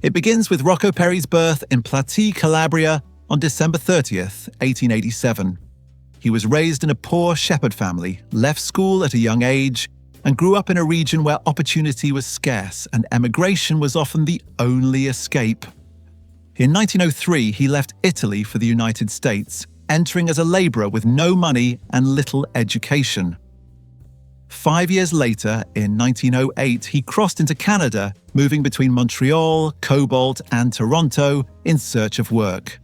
It begins with Rocco Perri's birth in Platy, Calabria on December 30th, 1887. He was raised in a poor shepherd family, left school at a young age, and grew up in a region where opportunity was scarce and emigration was often the only escape. In 1903, he left Italy for the United States, entering as a laborer with no money and little education. 5 years later, in 1908, he crossed into Canada, moving between Montreal, Cobalt, and Toronto in search of work.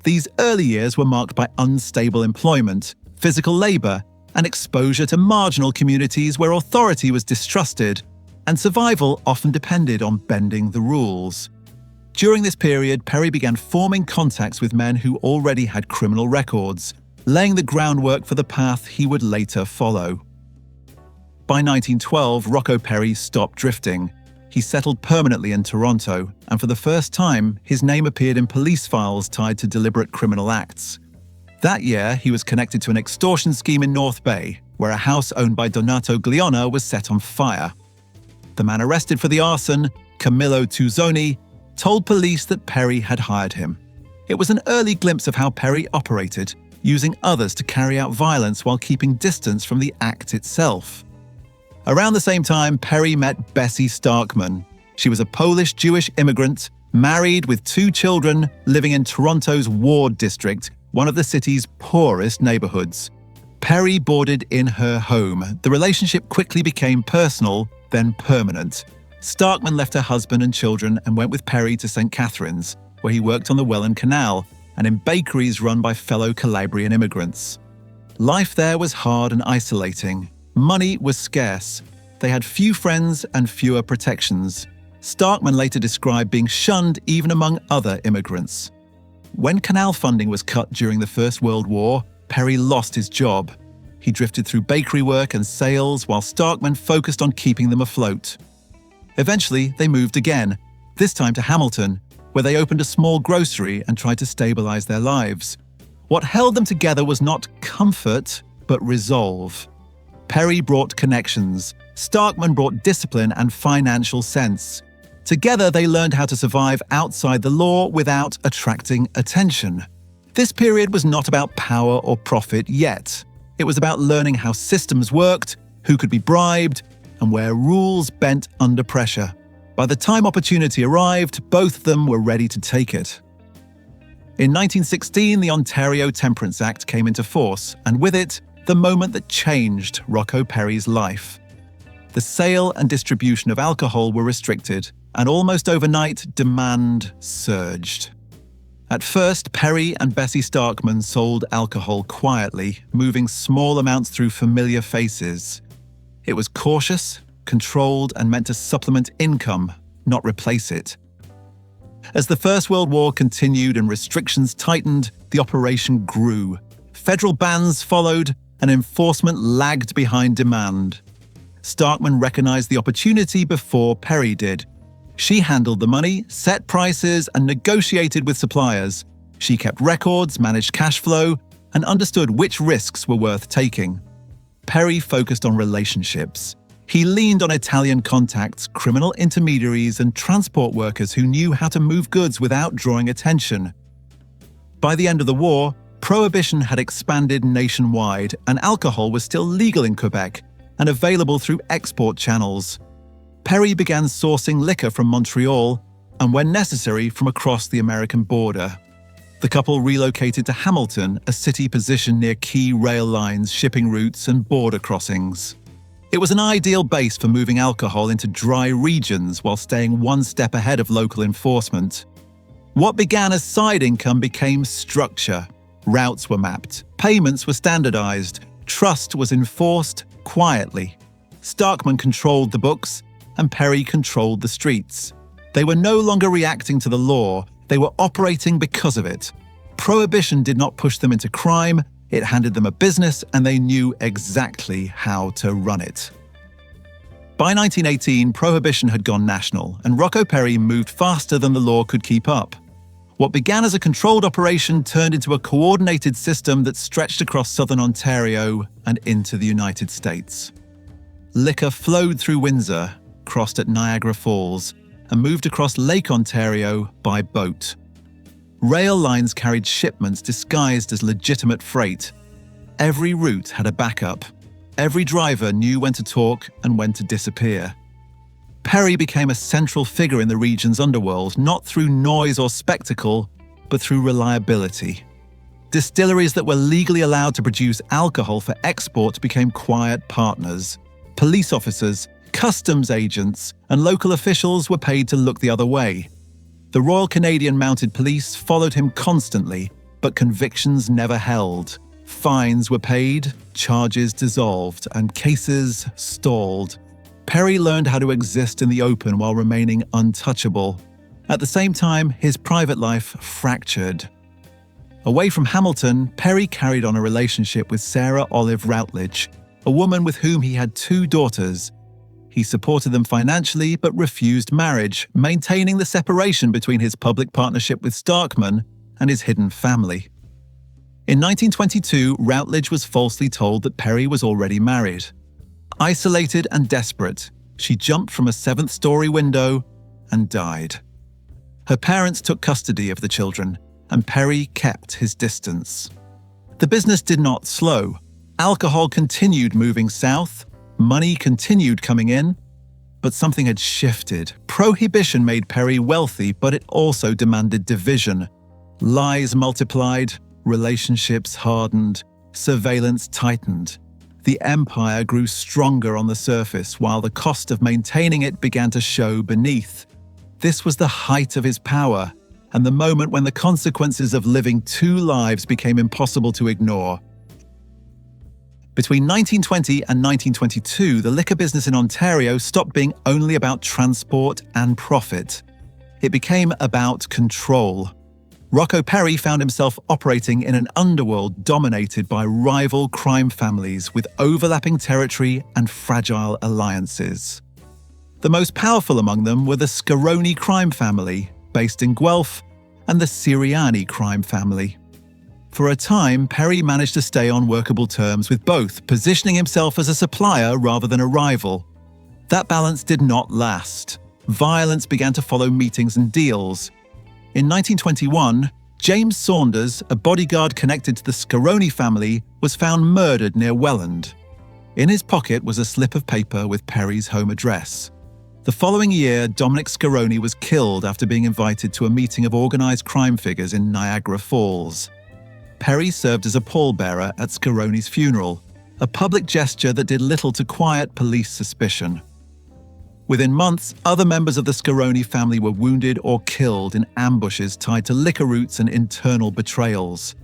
These early years were marked by unstable employment, physical labor, and exposure to marginal communities where authority was distrusted, and survival often depended on bending the rules. During this period, Perri began forming contacts with men who already had criminal records, laying the groundwork for the path he would later follow. By 1912, Rocco Perri stopped drifting. He settled permanently in Toronto, and for the first time, his name appeared in police files tied to deliberate criminal acts. That year, he was connected to an extortion scheme in North Bay, where a house owned by Donato Glionna was set on fire. The man arrested for the arson, Camillo Tuzzoni, told police that Perri had hired him. It was an early glimpse of how Perri operated, using others to carry out violence while keeping distance from the act itself. Around the same time, Perri met Bessie Starkman. She was a Polish-Jewish immigrant, married with 2 children, living in Toronto's Ward District, one of the city's poorest neighborhoods. Perri boarded in her home. The relationship quickly became personal, then permanent. Starkman left her husband and children and went with Perri to St. Catharines, where he worked on the Welland Canal and in bakeries run by fellow Calabrian immigrants. Life there was hard and isolating. Money was scarce. They had few friends and fewer protections. Starkman later described being shunned even among other immigrants. When canal funding was cut during the First World War, Perri lost his job. He drifted through bakery work and sales while Starkman focused on keeping them afloat. Eventually, they moved again, this time to Hamilton, where they opened a small grocery and tried to stabilize their lives. What held them together was not comfort, but resolve. Perri brought connections. Starkman brought discipline and financial sense. Together, they learned how to survive outside the law without attracting attention. This period was not about power or profit yet. It was about learning how systems worked, who could be bribed, and where rules bent under pressure. By the time opportunity arrived, both of them were ready to take it. In 1916, the Ontario Temperance Act came into force, and with it, the moment that changed Rocco Perri's life. The sale and distribution of alcohol were restricted, and almost overnight, demand surged. At first, Perri and Bessie Starkman sold alcohol quietly, moving small amounts through familiar faces. It was cautious, controlled, and meant to supplement income, not replace it. As the First World War continued and restrictions tightened, the operation grew. Federal bans followed, and enforcement lagged behind demand. Starkman recognized the opportunity before Perri did. She handled the money, set prices, and negotiated with suppliers. She kept records, managed cash flow, and understood which risks were worth taking. Perri focused on relationships. He leaned on Italian contacts, criminal intermediaries, and transport workers who knew how to move goods without drawing attention. By the end of the war, Prohibition had expanded nationwide, and alcohol was still legal in Quebec and available through export channels. Perri began sourcing liquor from Montreal and, when necessary, from across the American border. The couple relocated to Hamilton, a city positioned near key rail lines, shipping routes, and border crossings. It was an ideal base for moving alcohol into dry regions while staying one step ahead of local enforcement. What began as side income became structure. Routes were mapped, payments were standardized, trust was enforced quietly. Starkman controlled the books, and Perri controlled the streets. They were no longer reacting to the law, they were operating because of it. Prohibition did not push them into crime, it handed them a business, and they knew exactly how to run it. By 1918, Prohibition had gone national, and Rocco Perri moved faster than the law could keep up. What began as a controlled operation turned into a coordinated system that stretched across southern Ontario and into the United States. Liquor flowed through Windsor, crossed at Niagara Falls, and moved across Lake Ontario by boat. Rail lines carried shipments disguised as legitimate freight. Every route had a backup. Every driver knew when to talk and when to disappear. Perri became a central figure in the region's underworld, not through noise or spectacle, but through reliability. Distilleries that were legally allowed to produce alcohol for export became quiet partners. Police officers, customs agents, and local officials were paid to look the other way. The Royal Canadian Mounted Police followed him constantly, but convictions never held. Fines were paid, charges dissolved, and cases stalled. Perri learned how to exist in the open while remaining untouchable. At the same time, his private life fractured. Away from Hamilton, Perri carried on a relationship with Sarah Olive Routledge, a woman with whom he had 2 daughters. He supported them financially but refused marriage, maintaining the separation between his public partnership with Starkman and his hidden family. In 1922, Routledge was falsely told that Perri was already married. Isolated and desperate, she jumped from a 7th-story window and died. Her parents took custody of the children, and Perri kept his distance. The business did not slow. Alcohol continued moving south, money continued coming in, but something had shifted. Prohibition made Perri wealthy, but it also demanded division. Lies multiplied, relationships hardened, surveillance tightened. The empire grew stronger on the surface, while the cost of maintaining it began to show beneath. This was the height of his power, and the moment when the consequences of living 2 lives became impossible to ignore. Between 1920 and 1922, the liquor business in Ontario stopped being only about transport and profit. It became about control. Rocco Perri found himself operating in an underworld dominated by rival crime families with overlapping territory and fragile alliances. The most powerful among them were the Scaroni crime family, based in Guelph, and the Siriani crime family. For a time, Perri managed to stay on workable terms with both, positioning himself as a supplier rather than a rival. That balance did not last. Violence began to follow meetings and deals. In 1921, James Saunders, a bodyguard connected to the Scaroni family, was found murdered near Welland. In his pocket was a slip of paper with Perri's home address. The following year, Dominic Scaroni was killed after being invited to a meeting of organized crime figures in Niagara Falls. Perri served as a pallbearer at Scaroni's funeral, a public gesture that did little to quiet police suspicion. Within months, other members of the Scaroni family were wounded or killed in ambushes tied to liquor routes and internal betrayals.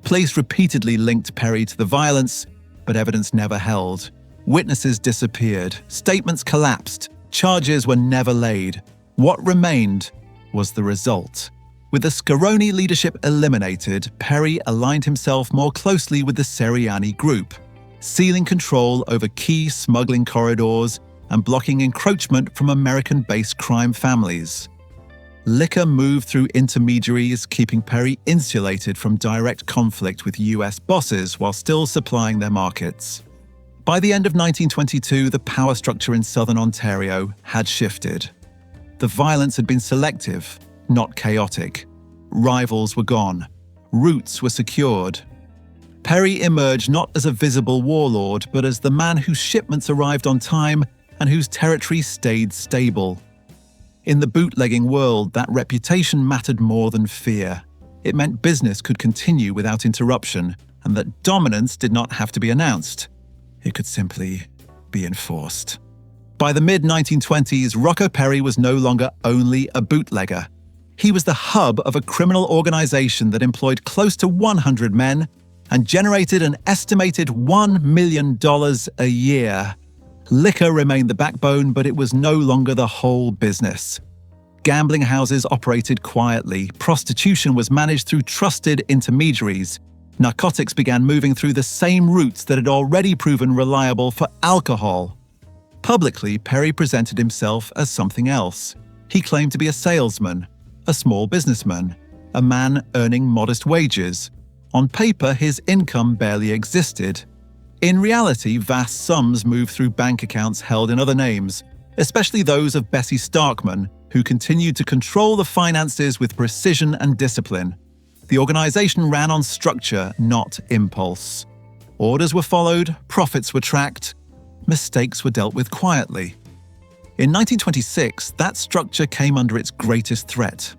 Police repeatedly linked Perri to the violence, but evidence never held. Witnesses disappeared, statements collapsed, charges were never laid. What remained was the result. With the Scaroni leadership eliminated, Perri aligned himself more closely with the Siriani group, sealing control over key smuggling corridors and blocking encroachment from American-based crime families. Liquor moved through intermediaries, keeping Perri insulated from direct conflict with US bosses while still supplying their markets. By the end of 1922, the power structure in southern Ontario had shifted. The violence had been selective, not chaotic. Rivals were gone. Routes were secured. Perri emerged not as a visible warlord, but as the man whose shipments arrived on time and whose territory stayed stable. In the bootlegging world, that reputation mattered more than fear. It meant business could continue without interruption, and that dominance did not have to be announced. It could simply be enforced. By the mid-1920s, Rocco Perri was no longer only a bootlegger. He was the hub of a criminal organization that employed close to 100 men and generated an estimated $1 million a year. Liquor remained the backbone, but it was no longer the whole business. Gambling houses operated quietly, prostitution was managed through trusted intermediaries, narcotics began moving through the same routes that had already proven reliable for alcohol. Publicly, Perri presented himself as something else. He claimed to be a salesman, a small businessman, a man earning modest wages. On paper, his income barely existed. In reality, vast sums moved through bank accounts held in other names, especially those of Bessie Starkman, who continued to control the finances with precision and discipline. The organization ran on structure, not impulse. Orders were followed, profits were tracked, mistakes were dealt with quietly. In 1926, that structure came under its greatest threat.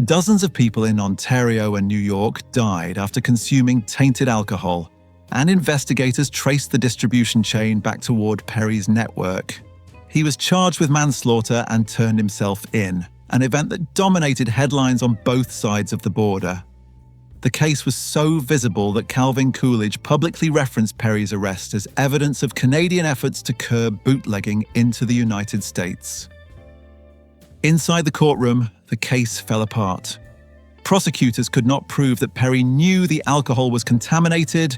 Dozens of people in Ontario and New York died after consuming tainted alcohol, and investigators traced the distribution chain back toward Perri's network. He was charged with manslaughter and turned himself in, an event that dominated headlines on both sides of the border. The case was so visible that Calvin Coolidge publicly referenced Perri's arrest as evidence of Canadian efforts to curb bootlegging into the United States. Inside the courtroom, the case fell apart. Prosecutors could not prove that Perri knew the alcohol was contaminated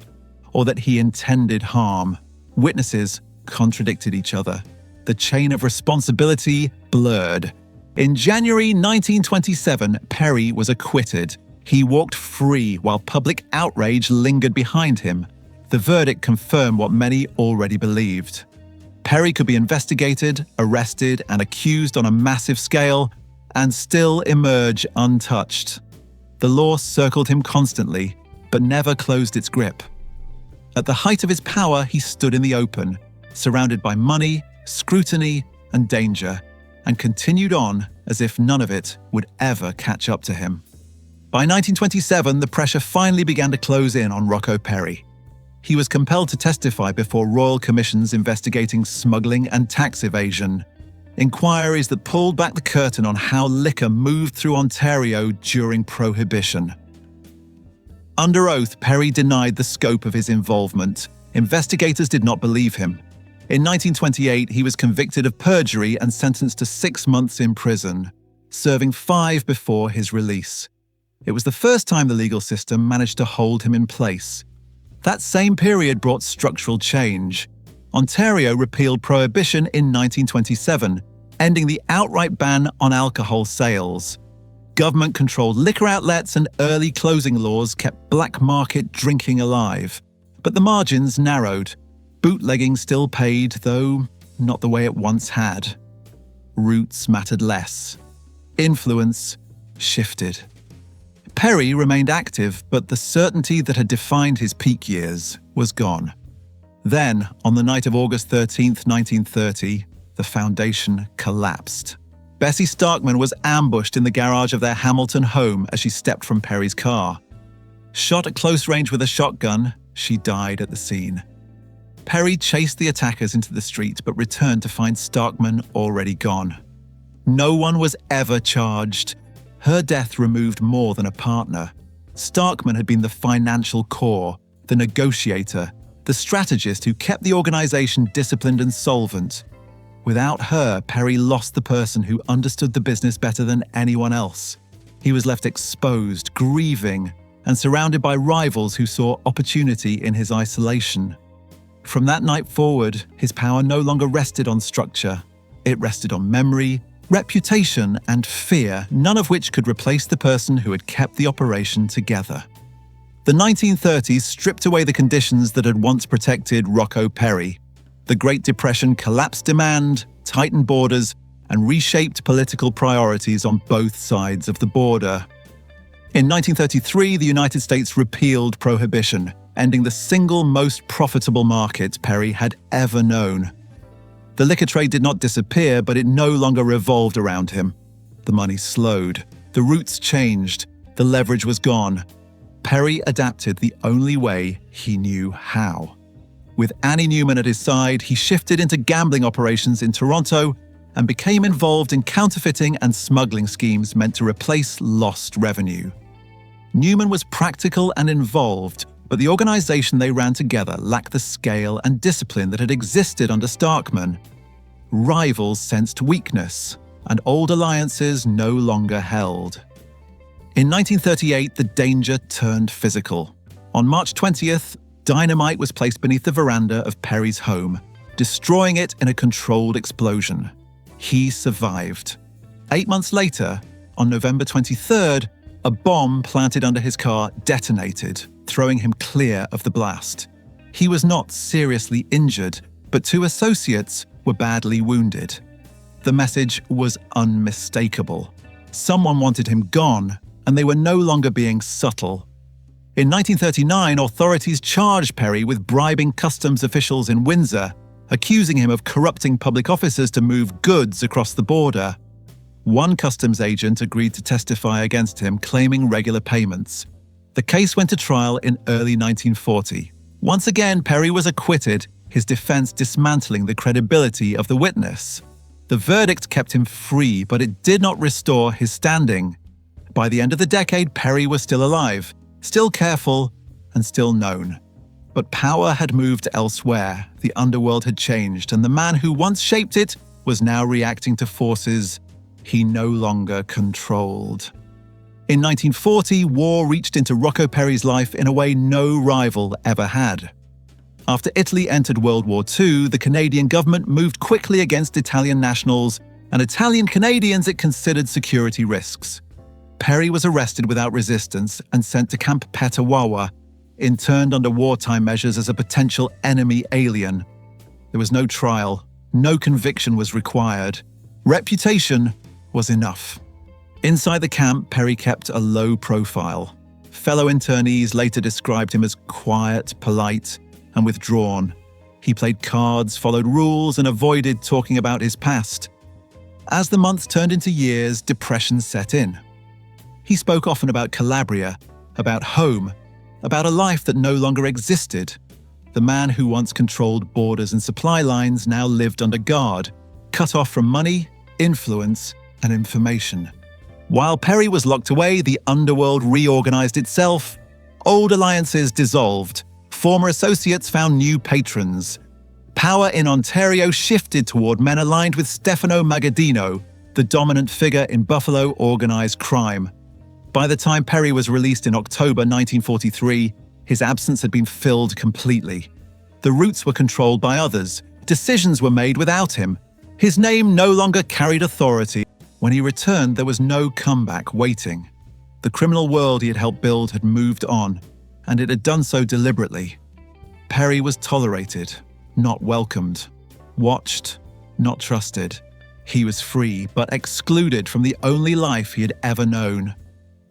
or that he intended harm. Witnesses contradicted each other. The chain of responsibility blurred. In January 1927, Perri was acquitted. He walked free while public outrage lingered behind him. The verdict confirmed what many already believed. Perri could be investigated, arrested, and accused on a massive scale, and still emerge untouched. The law circled him constantly, but never closed its grip. At the height of his power, he stood in the open, surrounded by money, scrutiny, and danger, and continued on as if none of it would ever catch up to him. By 1927, the pressure finally began to close in on Rocco Perri. He was compelled to testify before royal commissions investigating smuggling and tax evasion, inquiries that pulled back the curtain on how liquor moved through Ontario during Prohibition. Under oath, Perri denied the scope of his involvement. Investigators did not believe him. In 1928, he was convicted of perjury and sentenced to 6 months in prison, serving 5 before his release. It was the first time the legal system managed to hold him in place. That same period brought structural change. Ontario repealed Prohibition in 1927, ending the outright ban on alcohol sales. Government-controlled liquor outlets and early closing laws kept black market drinking alive. But the margins narrowed. Bootlegging still paid, though not the way it once had. Roots mattered less. Influence shifted. Perri remained active, but the certainty that had defined his peak years was gone. Then, on the night of August 13, 1930, the foundation collapsed. Bessie Starkman was ambushed in the garage of their Hamilton home as she stepped from Perri's car. Shot at close range with a shotgun, she died at the scene. Perri chased the attackers into the street but returned to find Starkman already gone. No one was ever charged. Her death removed more than a partner. Starkman had been the financial core, the negotiator, the strategist who kept the organization disciplined and solvent. Without her, Perri lost the person who understood the business better than anyone else. He was left exposed, grieving, and surrounded by rivals who saw opportunity in his isolation. From that night forward, his power no longer rested on structure. It rested on memory, reputation, and fear, none of which could replace the person who had kept the operation together. The 1930s stripped away the conditions that had once protected Rocco Perri. The Great Depression collapsed demand, tightened borders, and reshaped political priorities on both sides of the border. In 1933, the United States repealed Prohibition, ending the single most profitable market Perri had ever known. The liquor trade did not disappear, but it no longer revolved around him. The money slowed, the routes changed, the leverage was gone. Perri adapted the only way he knew how. With Annie Newman at his side, he shifted into gambling operations in Toronto and became involved in counterfeiting and smuggling schemes meant to replace lost revenue. Newman was practical and involved, but the organization they ran together lacked the scale and discipline that had existed under Starkman. Rivals sensed weakness, and old alliances no longer held. In 1938, the danger turned physical. On March 20th, dynamite was placed beneath the veranda of Perri's home, destroying it in a controlled explosion. He survived. 8 months later, on November 23rd, a bomb planted under his car detonated, throwing him clear of the blast. He was not seriously injured, but 2 associates were badly wounded. The message was unmistakable. Someone wanted him gone, and they were no longer being subtle. In 1939, authorities charged Perri with bribing customs officials in Windsor, accusing him of corrupting public officers to move goods across the border. One customs agent agreed to testify against him, claiming regular payments. The case went to trial in early 1940. Once again, Perri was acquitted, his defense dismantling the credibility of the witness. The verdict kept him free, but it did not restore his standing. By the end of the decade, Perri was still alive, still careful, and still known. But power had moved elsewhere, the underworld had changed, and the man who once shaped it was now reacting to forces he no longer controlled. In 1940, war reached into Rocco Perri's life in a way no rival ever had. After Italy entered World War II, the Canadian government moved quickly against Italian nationals and Italian Canadians it considered security risks. Perri was arrested without resistance and sent to Camp Petawawa, interned under wartime measures as a potential enemy alien. There was no trial, no conviction was required. Reputation was enough. Inside the camp, Perri kept a low profile. Fellow internees later described him as quiet, polite, and withdrawn. He played cards, followed rules, and avoided talking about his past. As the months turned into years, depression set in. He spoke often about Calabria, about home, about a life that no longer existed. The man who once controlled borders and supply lines now lived under guard, cut off from money, influence, and information. While Perri was locked away, the underworld reorganized itself. Old alliances dissolved. Former associates found new patrons. Power in Ontario shifted toward men aligned with Stefano Magaddino, the dominant figure in Buffalo organized crime. By the time Perri was released in October 1943, his absence had been filled completely. The routes were controlled by others. Decisions were made without him. His name no longer carried authority. When he returned, there was no comeback waiting. The criminal world he had helped build had moved on, and it had done so deliberately. Perri was tolerated, not welcomed. Watched, not trusted. He was free, but excluded from the only life he had ever known.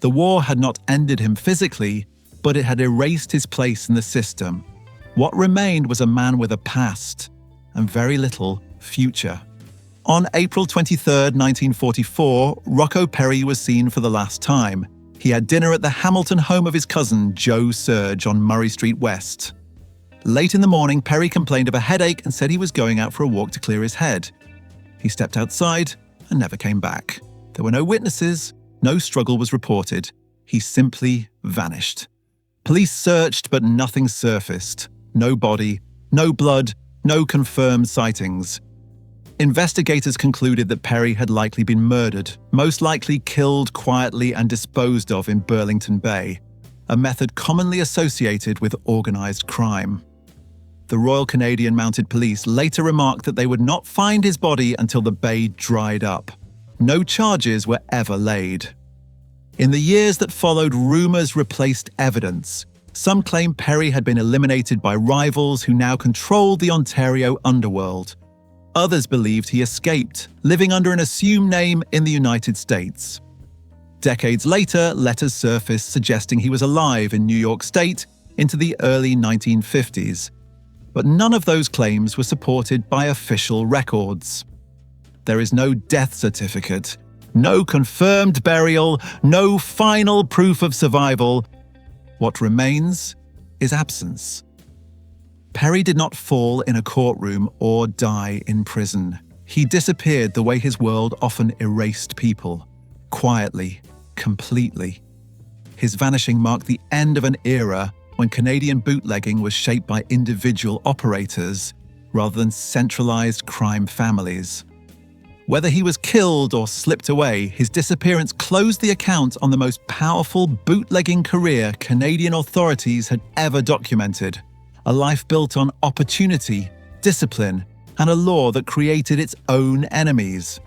The war had not ended him physically, but it had erased his place in the system. What remained was a man with a past, and very little future. On April 23, 1944, Rocco Perri was seen for the last time. He had dinner at the Hamilton home of his cousin, Joe Surge, on Murray Street West. Late in the morning, Perri complained of a headache and said he was going out for a walk to clear his head. He stepped outside and never came back. There were no witnesses, no struggle was reported. He simply vanished. Police searched, but nothing surfaced. No body, no blood, no confirmed sightings. Investigators concluded that Perri had likely been murdered, most likely killed quietly and disposed of in Burlington Bay, a method commonly associated with organized crime. The Royal Canadian Mounted Police later remarked that they would not find his body until the bay dried up. No charges were ever laid. In the years that followed, rumors replaced evidence. Some claim Perri had been eliminated by rivals who now controlled the Ontario underworld. Others believed he escaped, living under an assumed name in the United States. Decades later, letters surfaced suggesting he was alive in New York State into the early 1950s. But none of those claims were supported by official records. There is no death certificate, no confirmed burial, no final proof of survival. What remains is absence. Perri did not fall in a courtroom or die in prison. He disappeared the way his world often erased people, quietly, completely. His vanishing marked the end of an era when Canadian bootlegging was shaped by individual operators rather than centralized crime families. Whether he was killed or slipped away, his disappearance closed the account on the most powerful bootlegging career Canadian authorities had ever documented. A life built on opportunity, discipline, and a law that created its own enemies.